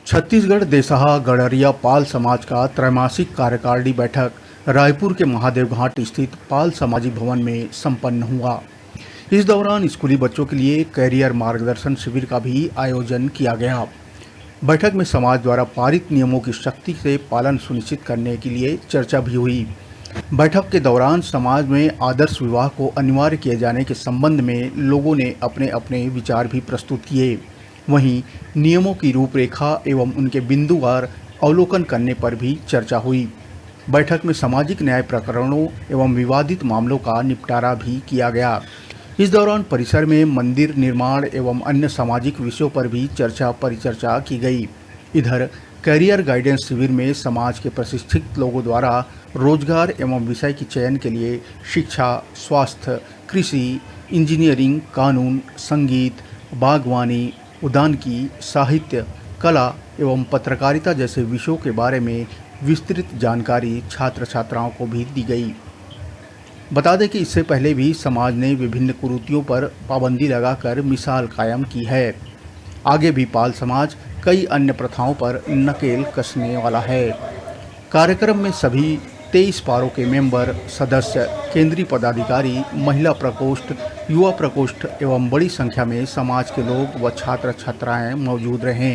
छत्तीसगढ़ देसहा गड़रिया पाल समाज का त्रैमासिक कार्यकारिणी बैठक रायपुर के महादेव घाट स्थित पाल सामाजिक भवन में संपन्न हुआ। इस दौरान स्कूली बच्चों के लिए कैरियर मार्गदर्शन शिविर का भी आयोजन किया गया। बैठक में समाज द्वारा पारित नियमों की सख्ती से पालन सुनिश्चित करने के लिए चर्चा भी हुई। बैठक के दौरान समाज में आदर्श विवाह को अनिवार्य किए जाने के संबंध में लोगों ने अपने अपने विचार भी प्रस्तुत किए। वहीं नियमों की रूपरेखा एवं उनके बिंदुवार अवलोकन करने पर भी चर्चा हुई। बैठक में सामाजिक न्याय प्रकरणों एवं विवादित मामलों का निपटारा भी किया गया। इस दौरान परिसर में मंदिर निर्माण एवं अन्य सामाजिक विषयों पर भी चर्चा परिचर्चा की गई। इधर कैरियर गाइडेंस शिविर में समाज के प्रशिक्षित लोगों द्वारा रोजगार एवं विषय के चयन के लिए शिक्षा, स्वास्थ्य, कृषि, इंजीनियरिंग, कानून, संगीत, बागवानी, उद्यानिकी, साहित्य, कला एवं पत्रकारिता जैसे विषयों के बारे में विस्तृत जानकारी छात्र छात्राओं को भी दी गई। बता दें कि इससे पहले भी समाज ने विभिन्न कुरीतियों पर पाबंदी लगाकर मिसाल कायम की है। आगे भी पाल समाज कई अन्य प्रथाओं पर नकेल कसने वाला है। कार्यक्रम में सभी 23 पारों के मेंबर, सदस्य, केंद्रीय पदाधिकारी, महिला प्रकोष्ठ, युवा प्रकोष्ठ एवं बड़ी संख्या में समाज के लोग व छात्र छात्राएं मौजूद रहे।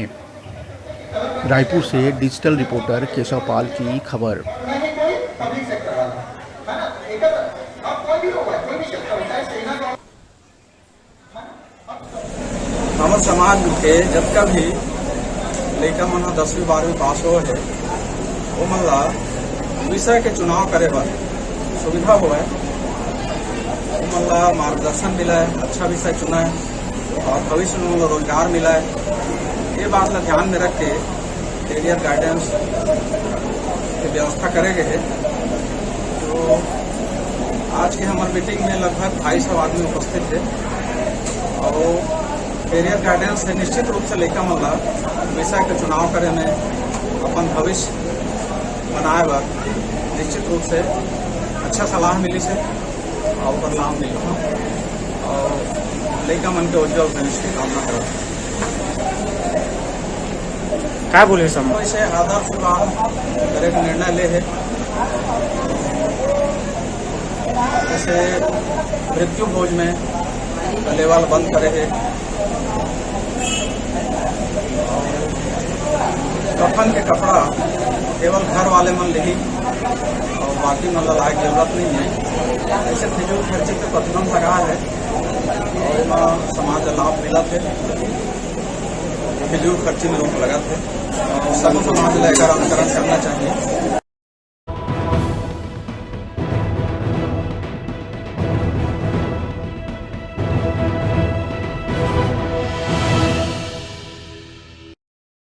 रायपुर से डिजिटल रिपोर्टर केशव पाल की खबर। हमर समाज के जतका भी लइका मन 10वीं 12वीं पास हो है वो मन ला विषय के चुनाव करे बर सुविधा होए, वो मन ला मार्गदर्शन मिले, अच्छा विषय चुने और भविष्य में उनको रोजगार मिले। ये बात ला ध्यान में रख के कैरियर गाइडेंस की व्यवस्था करेंगे है। तो आज की हमारी मीटिंग में लगभग 250 आदमी उपस्थित थे और कैरियर गाइडेंस है निश्चित रूप से लइका मन ला विषय के चुनाव करे में अपन भविष्य बनाए बर निश्चित रूप से अच्छा सलाह मिली से और परिणाम मिल और लइका मन के उज्जवल भविष्य की कामना करत। क्या बोले समूह वैसे आदर्श विवाह करे का निर्णय ले है। जैसे मृत्यु भोज में लेवल बंद करे है, कफन के कपड़ा केवल घर वाले मन ले और बाकी मन लाए जरूरत नहीं है। ऐसे फिजूल खर्ची पे प्रतिबंध लगा है और समाज लाभ मिला थे, फिजूल खर्ची में रोक लगा थे। सब समाज लेकर अनुकरण करना चाहिए।